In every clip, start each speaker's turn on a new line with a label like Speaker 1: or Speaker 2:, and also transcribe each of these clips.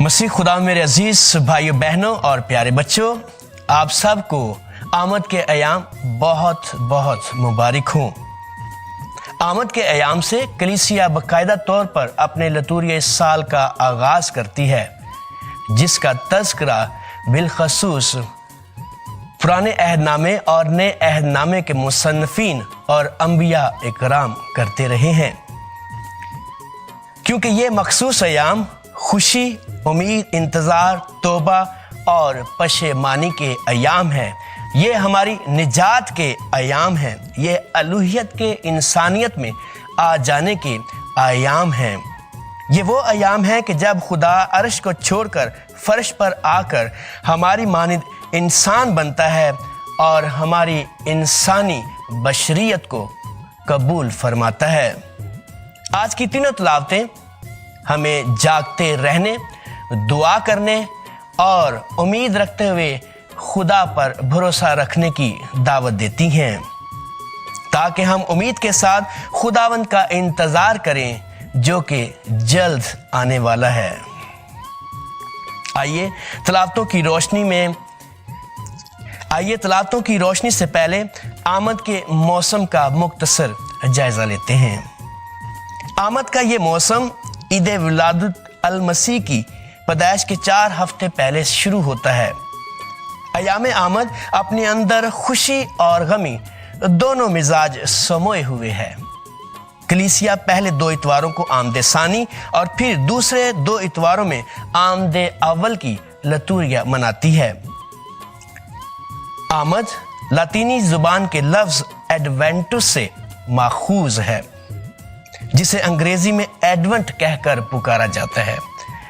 Speaker 1: मसीह खुदा मेरे अजीज भाइयों बहनों और प्यारे बच्चों, आप सबको आमद के अयाम बहुत बहुत मुबारक हों। आमद के अयाम से कलीसिया बाकायदा तौर पर अपने लतूरिया साल का आगाज करती है, जिसका तज़किरा बिलखसूस पुराने अहदनामे और नए अहदनामे के मुसन्निफीन और अंबिया इकराम करते रहे हैं, क्योंकि ये मखसूस अयाम खुशी, उम्मीद, इंतज़ार, तौबा और पशेमानी के अयाम हैं। ये हमारी निजात के अयाम हैं। ये अलूहियत के इंसानियत में आ जाने के अयाम हैं। ये वो अयाम हैं कि जब खुदा अर्श को छोड़कर फर्श पर आकर हमारी मानिद इंसान बनता है और हमारी इंसानी बशरियत को कबूल फरमाता है। आज की तीनों तिलावतें हमें जागते रहने, दुआ करने और उम्मीद रखते हुए खुदा पर भरोसा रखने की दावत देती हैं, ताकि हम उम्मीद के साथ खुदावंद का इंतज़ार करें जो कि जल्द आने वाला है। आइए तिलावतों की रोशनी से पहले आमद के मौसम का मुख्तसर जायजा लेते हैं। आमद का ये मौसम ईद विलादत अल मसीह की पैदाइश के 4 हफ्ते पहले शुरू होता है। अयाम आमद अपने अंदर खुशी और गमी दोनों मिजाज समोए हुए है। कलीसिया पहले 2 इतवारों को आमद सानी और फिर दूसरे 2 इतवारों में आमद अव्वल की लतूरिया मनाती है। आमद लातीनी जुबान के लफ्ज एडवेंटुस से माखूज है, जिसे अंग्रेजी में एडवेंट कहकर पुकारा जाता है,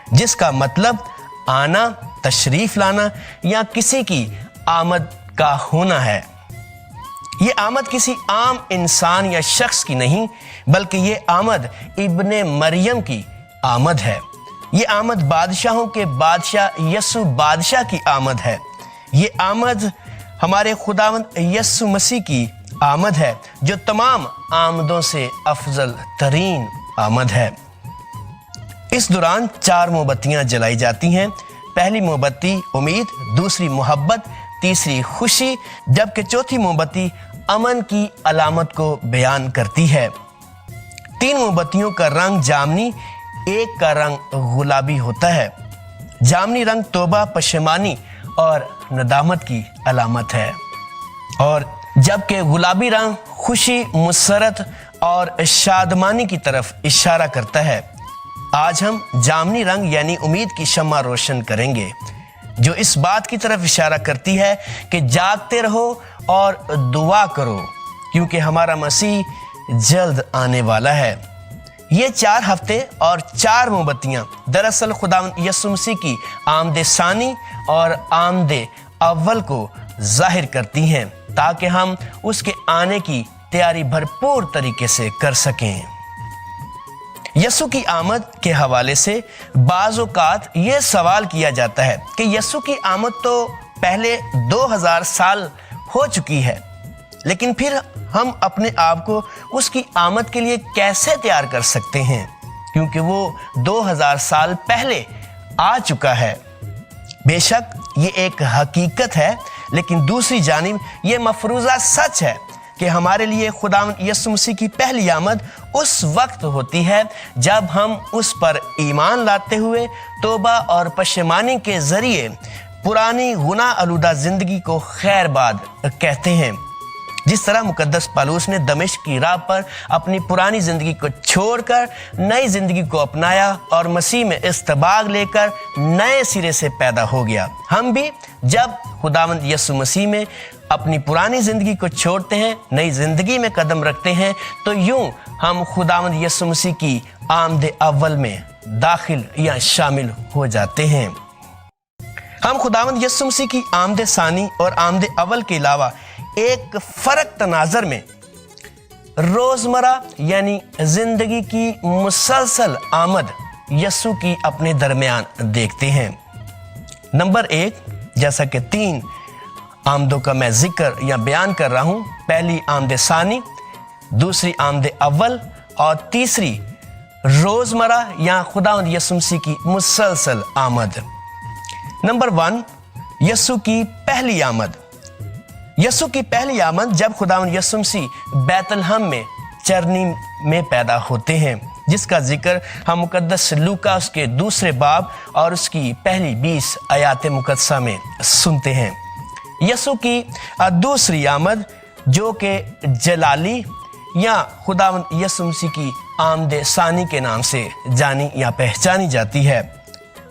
Speaker 1: जिसका मतलब आना, तशरीफ लाना या किसी की आमद का होना है। ये आमद किसी आम इंसान या शख्स की नहीं, बल्कि ये आमद इब्ने मरियम की आमद है। ये आमद बादशाहों के बादशाह यसु बादशाह की आमद है। ये आमद हमारे खुदावंद यसु मसीह की आमद है, जो तमाम आमदों से अफजल तरीन आमद है। इस दौरान 4 मोमबत्तियां जलाई जाती हैं। पहली मोमबत्ती उम्मीद, दूसरी मोहब्बत, तीसरी खुशी, जबकि चौथी मोमबत्ती अमन की अलामत को बयान करती है। 3 मोमबत्तियों का रंग जामनी, एक का रंग गुलाबी होता है। जामनी रंग तौबा, पशेमानी और नदामत की अलामत है, और जबकि गुलाबी रंग खुशी, मुसरत और शादमानी की तरफ इशारा करता है। आज हम जामनी रंग यानी उम्मीद की शम्मा रोशन करेंगे, जो इस बात की तरफ इशारा करती है कि जागते रहो और दुआ करो, क्योंकि हमारा मसीह जल्द आने वाला है। ये 4 हफ्ते और 4 मोमबत्तियां दरअसल खुदावंद यसु मसीह की आमद सानी और आमद अव्वल को जाहिर करती हैं, ताकि हम उसके आने की तैयारी भरपूर तरीके से कर सकें। यसु की आमद के हवाले से बाज़ औक़ात ये सवाल किया जाता है कि यसु की आमद तो पहले 2000 साल हो चुकी है, लेकिन फिर हम अपने आप को उसकी आमद के लिए कैसे तैयार कर सकते हैं, क्योंकि वो 2000 साल पहले आ चुका है। बेशक ये एक हकीकत है, लेकिन दूसरी जानिब ये मफरूज़ा सच है कि हमारे लिए खुदावंद यसु मसीह की पहली आमद उस वक्त होती है जब हम उस पर ईमान लाते हुए तौबा और पशेमानी के जरिए पुरानी गुनाह आलूदा जिंदगी को खैरबाद कहते हैं। जिस तरह मुकद्दस पौलुस ने दमिश्क की राह पर अपनी पुरानी जिंदगी को छोड़कर नई जिंदगी को अपनाया और मसीह में इस्तबाग लेकर नए सिरे से पैदा हो गया, हम भी जब खुदावंद यसु मसीह में अपनी पुरानी जिंदगी को छोड़ते हैं, नई जिंदगी में कदम रखते हैं, तो यूं हम खुदावंद यसु मसीह की आमद अव्वल में दाखिल या शामिल हो जाते हैं। हम खुदावंद यसु मसीह की आमद सानी और आमद अव्वल के अलावा एक फर्क तनाजर में रोजमर्रा यानी जिंदगी की मुसलसल आमद यसु की अपने दरमियान देखते हैं। नंबर 1, जैसा कि 3 आमदों का मैं जिक्र या बयान कर रहा हूं, पहली आमद सानी, दूसरी आमद अव्वल और तीसरी रोजमर्रा या खुदावंद यीशु मसीह की मुसलसल आमद। नंबर 1, यीशु की पहली आमद। यीशु की पहली आमद जब खुदावंद यीशु मसीह बैतलहम में चरनी में पैदा होते हैं, जिसका जिक्र हम मुकद्दस लूका उसके दूसरे बाब और उसकी पहली 20 आयात मुकद्दसा में सुनते हैं। यीशु की दूसरी आमद जो कि जलाली या खुदावंद यीशु मसीह की आमद सानी के नाम से जानी या पहचानी जाती है,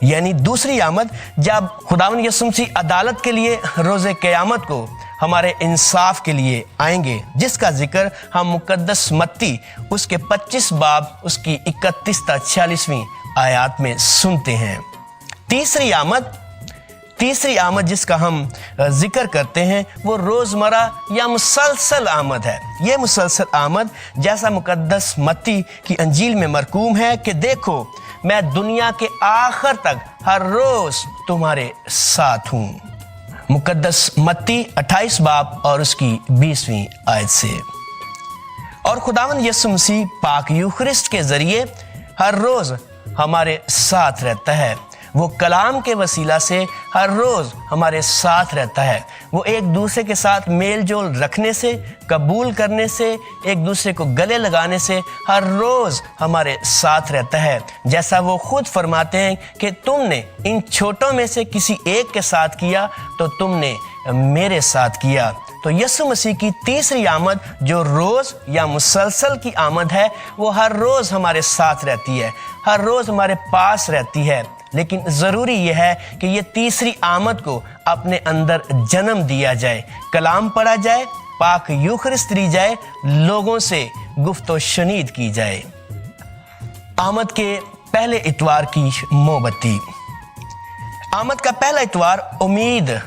Speaker 1: यानी दूसरी आमद जब खुदावंद यीशु मसीह अदालत के लिए रोज़े क़यामत को हमारे इंसाफ के लिए आएंगे, जिसका जिक्र हम मुकद्दस मत्ती उसके 25 बाब उसकी 31 तक 46वीं आयत में सुनते हैं। तीसरी आमद जिसका हम जिक्र करते हैं वो रोज़मर्रा या मुसलसल आमद है। ये मुसलसल आमद जैसा मुकद्दस मत्ती की अंजील में मरकूम है कि देखो मैं दुनिया के आखिर तक हर रोज तुम्हारे साथ हूँ। मुकद्दस मत्ती 28 बाब और उसकी 20वीं आयत से। और खुदावंद यीशु मसीह पाक यूखरिस्ट के जरिए हर रोज हमारे साथ रहता है। वो कलाम के वसीला से हर रोज हमारे साथ रहता है। वो एक दूसरे के साथ मेल जोल रखने से, कबूल करने से, एक दूसरे को गले लगाने से हर रोज हमारे साथ रहता है। जैसा वो खुद फरमाते हैं कि तुमने इन छोटों में से किसी एक के साथ किया तो तुमने मेरे साथ किया। तो यीशु मसीह की तीसरी आमद जो रोज या मुसलसल की आमद है, वो हर रोज हमारे साथ रहती है, हर रोज हमारे पास रहती है। लेकिन ज़रूरी यह है कि ये तीसरी आमद को अपने अंदर जन्म दिया जाए, कलाम पढ़ा जाए, पाक यूखरिस्त ली जाए, लोगों से गुफ्तो शनीद की जाए। आमद के पहले इतवार की मोमबत्ती। आमद का पहला इतवार उम्मीद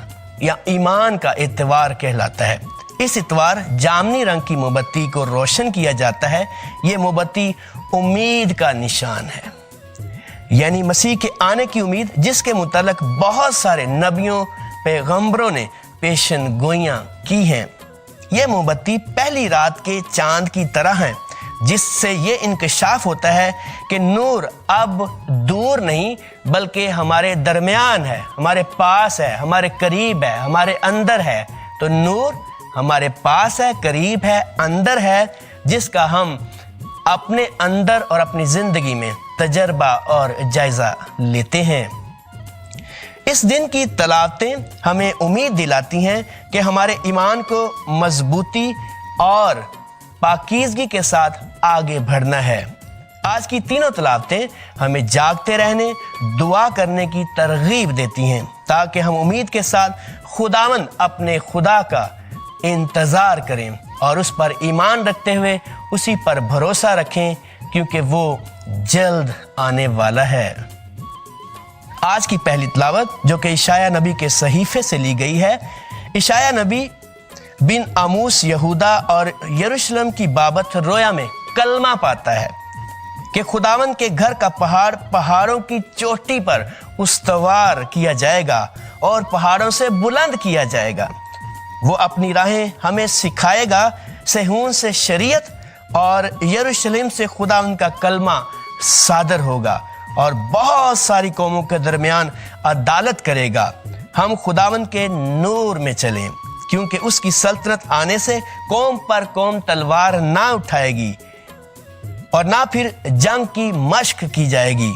Speaker 1: या ईमान का इतवार कहलाता है। इस इतवार जामनी रंग की मोमबत्ती को रोशन किया जाता है। ये मोमबत्ती उम्मीद का निशान है, यानी मसीह के आने की उम्मीद, जिसके मुतालिक बहुत सारे नबियों पैगंबरों ने पेशन गोइयां की हैं। यह मोमबत्ती पहली रात के चांद की तरह है, जिससे ये इंकशाफ होता है कि नूर अब दूर नहीं बल्कि हमारे दरमियान है, हमारे पास है, हमारे करीब है, हमारे अंदर है। तो नूर हमारे पास है, करीब है, अंदर है, जिसका हम अपने अंदर और अपनी जिंदगी में तजर्बा और जायजा लेते हैं। इस दिन की तलावतें हमें उम्मीद दिलाती हैं कि हमारे ईमान को मजबूती और पाकीज़गी के साथ आगे बढ़ना है। आज की तीनों तलावतें हमें जागते रहने, दुआ करने की तरगीब देती हैं, ताकि हम उम्मीद के साथ खुदावन अपने खुदा का इंतज़ार करें और उस पर ईमान रखते हुए उसी पर भरोसा रखें, क्योंकि वो जल्द आने वाला है। आज की पहली तिलावत जो कि इशाया नबी के सहीफे से ली गई है। इशाया नबी बिन आमूस यहूदा और यरूशलेम की बाबत रोया में कलमा पाता है कि खुदावन के घर का पहाड़ पहाड़ों की चोटी पर उस्तवार किया जाएगा और पहाड़ों से बुलंद किया जाएगा। वो अपनी राहें हमें सिखाएगा। सहून से शरीयत और यरूशलेम से खुदावन का कलमा सादर होगा और बहुत सारी कौमों के दरमियान अदालत करेगा। हम खुदावन के नूर में चलें, क्योंकि उसकी सल्तनत आने से कौम पर कौम तलवार ना उठाएगी और ना फिर जंग की मश्क की जाएगी,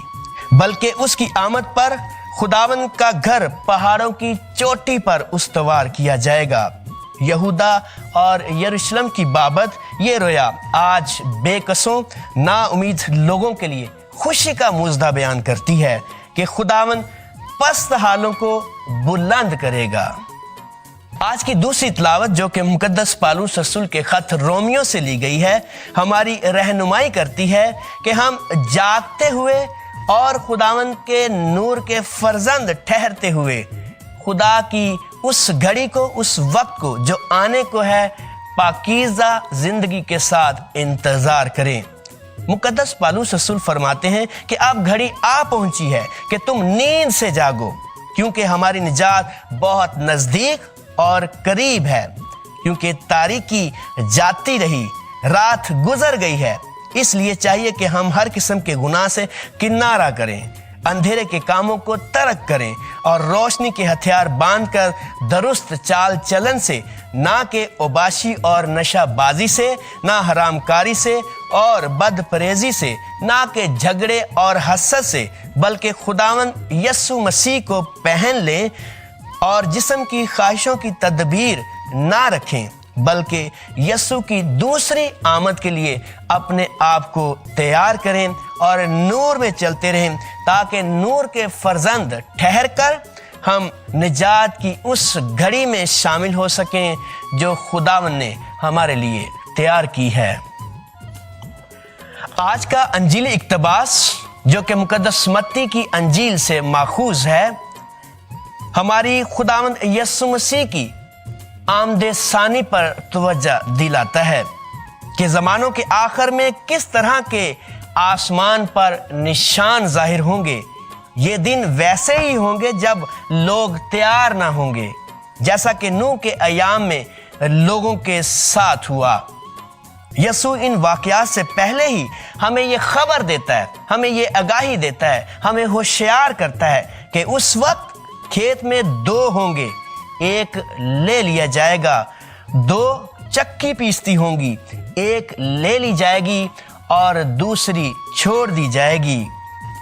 Speaker 1: बल्कि उसकी आमद पर खुदावन का घर पहाड़ों की चोटी पर उस्तवार किया जाएगा। यहूदा और यरूशलेम की बाबत ये रोया आज बेकसों ना उम्मीद लोगों के लिए खुशी का मुजदा बयान करती है कि खुदावन पस्त हालों को बुलंद करेगा। आज की दूसरी तिलावत जो कि मुकद्दस पालूस रसूल के खत रोमियो से ली गई है, हमारी रहनुमाई करती है कि हम जागते हुए और खुदावन के नूर के फर्जंद ठहरते हुए खुदा की उस घड़ी को, उस वक्त को जो आने को है, पाकीज़ा जिंदगी के साथ इंतजार करें। मुकद्दस पालूस रसूल फरमाते हैं कि अब घड़ी आ पहुंची है कि तुम नींद से जागो, क्योंकि हमारी निजात बहुत नजदीक और करीब है। क्योंकि तारीकी जाती रही, रात गुजर गई है, اس لیے چاہیے کہ ہم ہر قسم کے گناہ سے کنارہ کریں، اندھیرے کے کاموں کو ترک کریں اور روشنی کے ہتھیار باندھ کر درست چال چلن سے، نہ کہ اوباشی اور نشہ بازی سے، نہ حرام کاری سے اور بد پریزی سے، نہ کہ جھگڑے اور حسد سے، بلکہ خداوند یسوع مسیح کو پہن لیں اور جسم کی خواہشوں کی تدبیر نہ رکھیں، بلکہ یسوع کی دوسری آمد کے لیے اپنے آپ کو تیار کریں اور نور میں چلتے رہیں، تاکہ نور کے فرزند ٹھہر کر ہم نجات کی اس گھڑی میں شامل ہو سکیں جو خداوند نے ہمارے لیے تیار کی ہے۔ آج کا انجیلی اقتباس جو کہ مقدس متی کی انجیل سے ماخوذ ہے، ہماری خداوند یسوع مسیح کی آمد ثانی پر توجہ دلاتا ہے کہ زمانوں کے آخر میں کس طرح کے آسمان پر نشان ظاہر ہوں گے۔ یہ دن ویسے ہی ہوں گے جب لوگ تیار نہ ہوں گے، جیسا کہ نوح کے ایام میں لوگوں کے ساتھ ہوا۔ یسوع ان واقعات سے پہلے ہی ہمیں یہ خبر دیتا ہے، ہمیں یہ آگاہی دیتا ہے، ہمیں ہوشیار کرتا ہے کہ اس وقت کھیت میں دو ہوں گے، ایک لے لیا جائے گا، دو چکی پیستی ہوں گی، ایک لے لی جائے گی اور دوسری چھوڑ دی جائے گی۔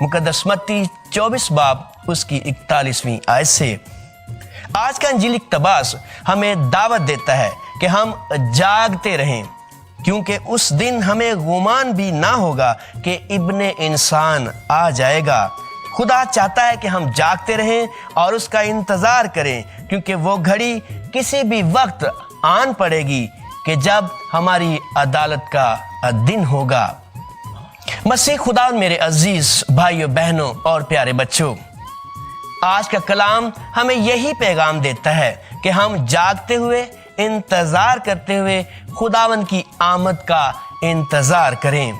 Speaker 1: مقدس متی 24 باب اس کی 41ویں آیت سے۔ آج کا انجیل اقتباس ہمیں دعوت دیتا ہے کہ ہم جاگتے رہیں، کیونکہ اس دن ہمیں گمان بھی نہ ہوگا کہ ابن انسان آ جائے گا۔ خدا چاہتا ہے کہ ہم جاگتے رہیں اور اس کا انتظار کریں، کیونکہ وہ گھڑی کسی بھی وقت آن پڑے گی کہ جب ہماری عدالت کا دن ہوگا۔ مسیح خدا میرے عزیز بھائیوں بہنوں اور پیارے بچوں، آج کا کلام ہمیں یہی پیغام دیتا ہے کہ ہم جاگتے ہوئے، انتظار کرتے ہوئے خداوند کی آمد کا انتظار کریں۔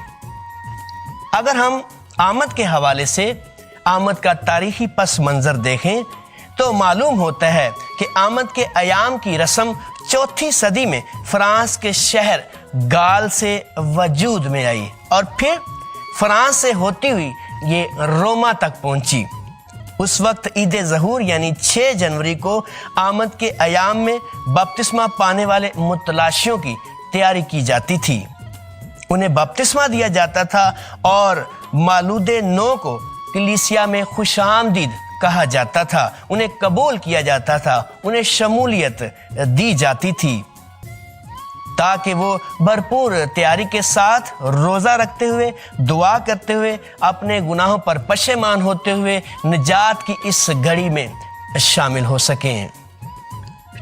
Speaker 1: اگر ہم آمد کے حوالے سے آمد کا تاریخی پس منظر دیکھیں تو معلوم ہوتا ہے کہ آمد کے ایام کی رسم 4 صدی میں فرانس کے شہر گال سے وجود میں آئی اور پھر فرانس سے ہوتی ہوئی یہ روما تک پہنچی۔ اس وقت عید ظہور یعنی 6 جنوری کو آمد کے ایام میں بپتسمہ پانے والے متلاشیوں کی تیاری کی جاتی تھی۔ انہیں بپتسمہ دیا جاتا تھا اور مولود نو کو کلیسیا میں خوش آمدید کہا جاتا تھا، انہیں قبول کیا جاتا تھا، انہیں شمولیت دی جاتی تھی تاکہ وہ بھرپور تیاری کے ساتھ روزہ رکھتے ہوئے، دعا کرتے ہوئے، اپنے گناہوں پر پشیمان ہوتے ہوئے نجات کی اس گھڑی میں شامل ہو سکیں۔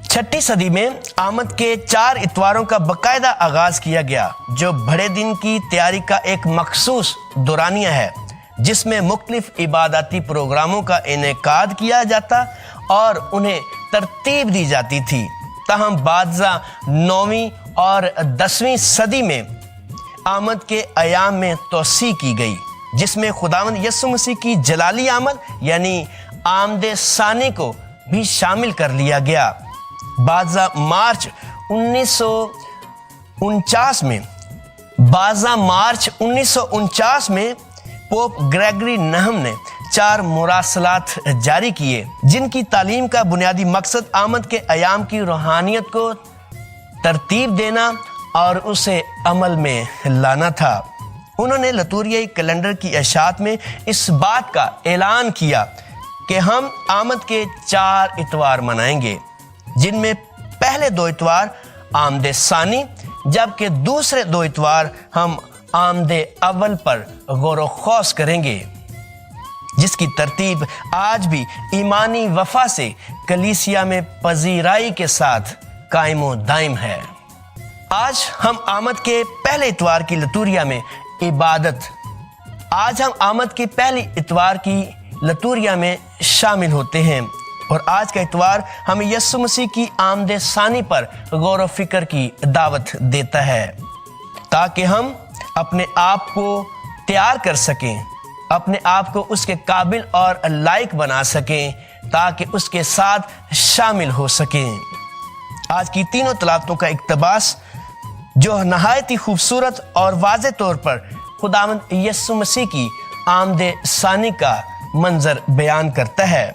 Speaker 1: 6 صدی میں آمد کے 4 اتواروں کا باقاعدہ آغاز کیا گیا، جو بڑے دن کی تیاری کا ایک مخصوص دورانیہ ہے، جس میں مختلف عباداتی پروگراموں کا انعقاد کیا جاتا اور انہیں ترتیب دی جاتی تھی۔ تاہم بعضا 9ویں اور 10ویں صدی میں آمد کے ایام میں توسیع کی گئی، جس میں خداوند یسوع مسیح کی جلالی آمد یعنی آمد ثانی کو بھی شامل کر لیا گیا۔ بعضا مارچ 1949 میں پوپ گریگری نہم نے 4 مراسلات جاری کیے، جن کی تعلیم کا بنیادی مقصد آمد کے ایام کی روحانیت کو ترتیب دینا اور اسے عمل میں لانا تھا۔ انہوں نے لتوریائی کیلنڈر کی اشاعت میں اس بات کا اعلان کیا کہ ہم آمد کے 4 اتوار منائیں گے، جن میں پہلے 2 اتوار آمد ثانی جبکہ دوسرے 2 اتوار ہم آمد اول پر غور و خوض کریں گے، جس کی ترتیب آج بھی ایمانی وفا سے کلیسیا میں پذیرائی کے ساتھ قائم و دائم ہے۔ آج ہم آمد کے پہلے اتوار کی لتوریا میں شامل ہوتے ہیں، اور آج کا اتوار ہمیں یسوع مسیح کی آمد ثانی پر غور و فکر کی دعوت دیتا ہے، تاکہ ہم اپنے آپ کو تیار کر سکیں، اپنے آپ کو اس کے قابل اور لائق بنا سکیں تاکہ اس کے ساتھ شامل ہو سکیں۔ آج کی 3 طلباتوں کا اقتباس جو نہایت ہی خوبصورت اور واضح طور پر खुदावंद यीशु मसीह की आमदे सानी का मंजर बयान करता है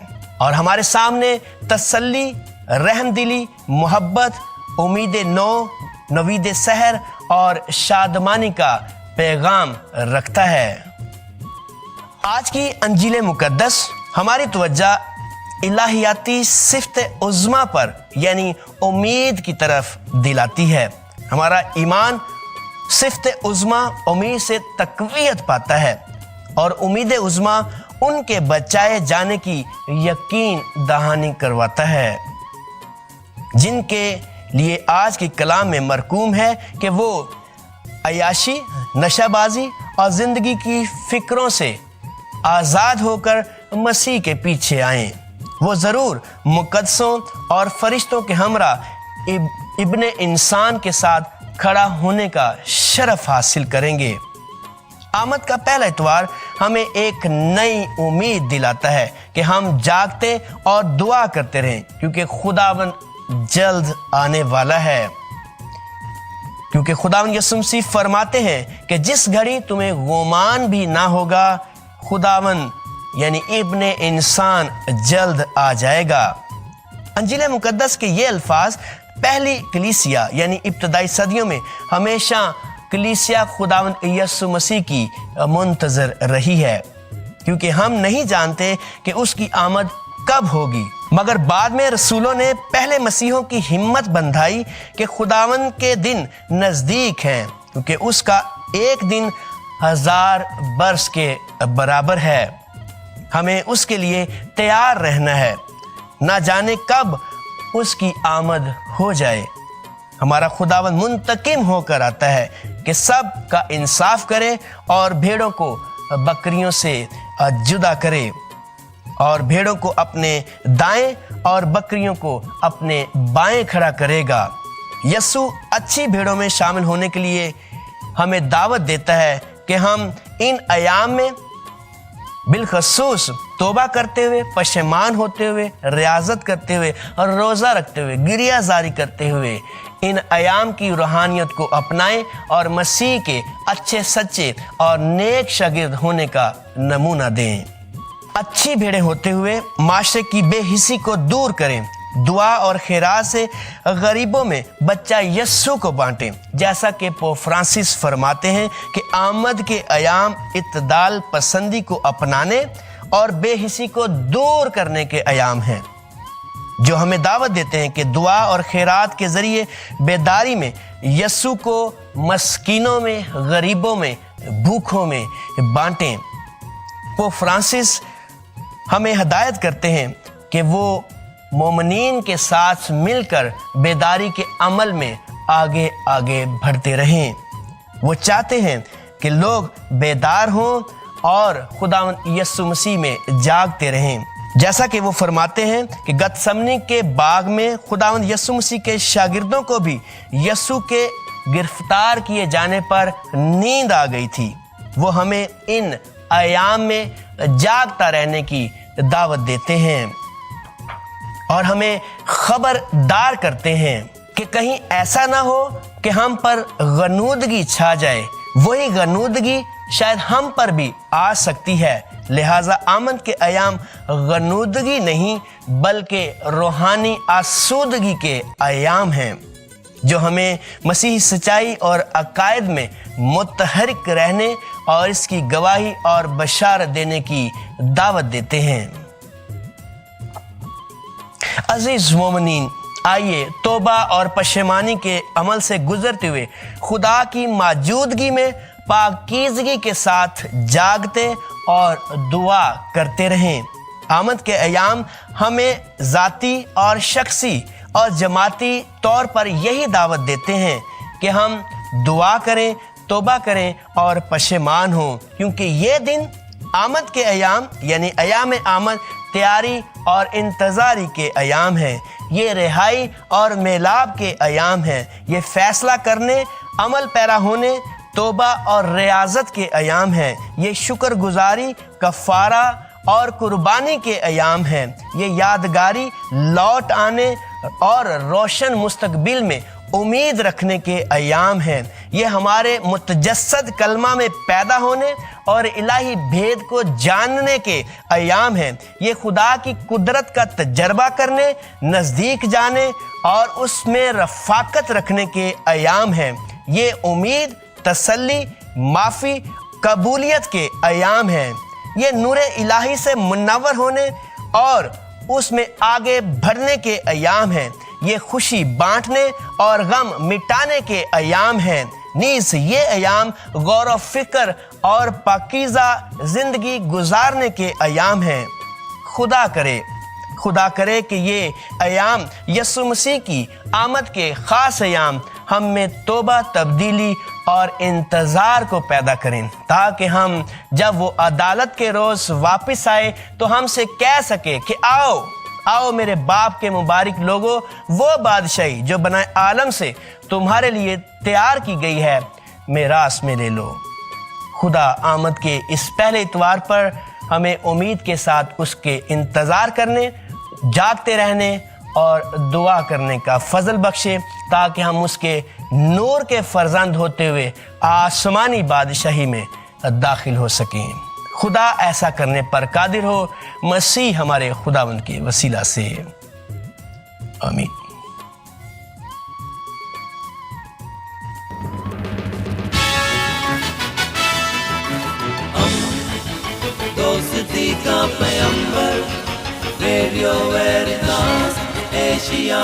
Speaker 1: और हमारे सामने तसल्ली, रहमदिली, मोहब्बत, उम्मीद नो, नवीद सहर और शादमानी का पैगाम रखता है। आज की अंजील मुकद्दस हमारी तवज्जो इलाहियाती सिफ़त उज़्मा पर यानी उम्मीद की तरफ दिलाती है। हमारा ईमान सिफ़त उज़्मा उम्मीद से तक़वियत पाता है और उम्मीद उज़्मा उनके बचाए जाने की यकीन दहानी करवाता है जिनके लिए आज की कलाम में मरकूम है कि वो अयाशी, नशाबाजी और ज़िंदगी की फ़िक्रों से आज़ाद होकर मसीह के पीछे आएं। वो ज़रूर मुक़द्दसों और फरिश्तों के हमरा इब्ने इंसान के साथ खड़ा होने का शरफ हासिल करेंगे। आमद का पहला इतवार हमें एक नई उम्मीद दिलाता है कि हम जागते और दुआ करते रहें क्योंकि खुदावंद जल्द आने वाला है। क्योंकि खुदावंद यीशु मसीह फरमाते हैं कि जिस घड़ी तुम्हें गुमान भी ना होगा, खुदावंद यानी इब्ने इंसान जल्द आ जाएगा। अंजील मुकद्दस के ये अल्फाज पहली कलीसिया यानी इब्तदाई सदियों में हमेशा कलीसिया खुदावंद यीशु मसीह की मुंतजर रही है क्योंकि हम नहीं जानते कि उसकी आमद कब होगी, मगर बाद में रसूलों ने पहले मसीहों की हिम्मत बंधाई कि खुदावंद के दिन नज़दीक हैं क्योंकि उसका एक दिन 1000 बरस के बराबर है। हमें उसके लिए तैयार रहना है, ना जाने कब उसकी आमद हो जाए। हमारा खुदावंद मुंतकिम होकर आता है कि सब का इंसाफ करे और भेड़ों को बकरियों से जुदा करे और भेड़ों को अपने दाएं और बकरियों को अपने बाएं खड़ा करेगा। यीशु अच्छी भेड़ों में शामिल होने के लिए हमें दावत देता है कि हम इन अयाम में बिलखसूस तौबा करते हुए, पशेमान होते हुए, रियाजत करते हुए और रोज़ा रखते हुए, गिरिया जारी करते हुए इन अयाम की रूहानियत को अपनाएं और मसीह के अच्छे, सच्चे और नेक शागिर्द होने का नमूना दें। अच्छी भेड़ें होते हुए माशरे की बेहिसी को दूर करें। दुआ और खैरात से गरीबों में बच्चा यस्सु को बांटें, जैसा कि पोप फ्रांसिस फरमाते हैं कि आमद के अयाम इत्दाल पसंदी को अपनाने और बेहिसी को दूर करने के अयाम हैं, जो हमें दावत देते हैं कि दुआ और खैरात के ज़रिए बेदारी में यस्सु को मस्कीनों में, गरीबों में, भूखों में बांटें। पोप फ्रांसिस हमें हदायत करते हैं कि वो मोमिनीन के साथ मिलकर बेदारी के अमल में आगे आगे बढ़ते रहें। वो चाहते हैं कि लोग बेदार हों और खुदावंद यीशु मसीह में जागते रहें, जैसा कि वो फरमाते हैं कि गतसमनी के बाग में खुदावंद यीशु मसीह के शागिर्दों को भी यीशु के गिरफ्तार किए जाने पर नींद आ गई थी। वो हमें इन अयाम में जागता रहने की दावत देते हैं और हमें खबरदार करते हैं कि कहीं ऐसा ना हो कि हम पर गनूदगी छा जाए। वही गनूदगी शायद हम पर भी आ सकती है। लिहाजा आमद के अयाम गनूदगी नहीं बल्कि रूहानी आसूदगी के अयाम हैं, जो हमें मसीही सच्चाई और अकायद में मुतहरिक रहने और इसकी गवाही और बशारत देने की दावत देते हैं। अजीज मोमिनीन, आइए तौबा और पशेमानी के अमल से गुजरते हुए खुदा की मौजूदगी में पाकीज़गी के साथ जागते और दुआ करते रहें। आमद के अयाम हमें ज़ाती और शख्सी और जमाती तौर पर यही दावत देते हैं कि हम दुआ करें, तौबा करें और पशेमान हों, क्योंकि ये दिन आमद के अयाम यानी अयाम आमद तैयारी और इंतज़ारी के अयाम हैं। ये रिहाई और मेलाब के अयाम हैं। ये फैसला करने, अमल पैरा होने, तौबा और रियाजत के अयाम हैं। ये शुक्रगुजारी, कफ़ारा और कुर्बानी के अयाम हैं। ये यादगारी, लौट आने और रोशन मुस्तकबिल में उम्मीद रखने के अयाम हैं। یہ ہمارے متجسد کلمہ میں پیدا ہونے اور الہی بھید کو جاننے کے ایام ہیں۔ یہ خدا کی قدرت کا تجربہ کرنے، نزدیک جانے اور اس میں رفاقت رکھنے کے ایام ہیں۔ یہ امید، تسلی، معافی، قبولیت کے ایام ہیں۔ یہ نور الہی سے منور ہونے اور اس میں آگے بڑھنے کے ایام ہیں۔ یہ خوشی بانٹنے اور غم مٹانے کے ایام ہیں۔ نیز یہ ایام غور و فکر اور پاکیزہ زندگی گزارنے کے ایام ہیں۔ خدا کرے کہ یہ ایام یسوع مسیح کی آمد کے خاص ایام ہم میں توبہ، تبدیلی اور انتظار کو پیدا کریں، تاکہ ہم جب وہ عدالت کے روز واپس آئے تو ہم سے کہہ سکے کہ آؤ میرے باپ کے مبارک لوگوں، وہ بادشاہی جو بنائے عالم سے تمہارے لیے تیار کی گئی ہے، میراث میں لے لو۔ خدا آمد کے اس پہلے اتوار پر ہمیں امید کے ساتھ اس کے انتظار کرنے، جاگتے رہنے اور دعا کرنے کا فضل بخشے، تاکہ ہم اس کے نور کے فرزند ہوتے ہوئے آسمانی بادشاہی میں داخل ہو سکیں۔ خدا ایسا کرنے پر قادر ہو، مسیح ہمارے خداوند کے وسیلہ سے، آمین۔
Speaker 2: دوستی کا پیمبر، ریڈیو ویریتاس ایشیا۔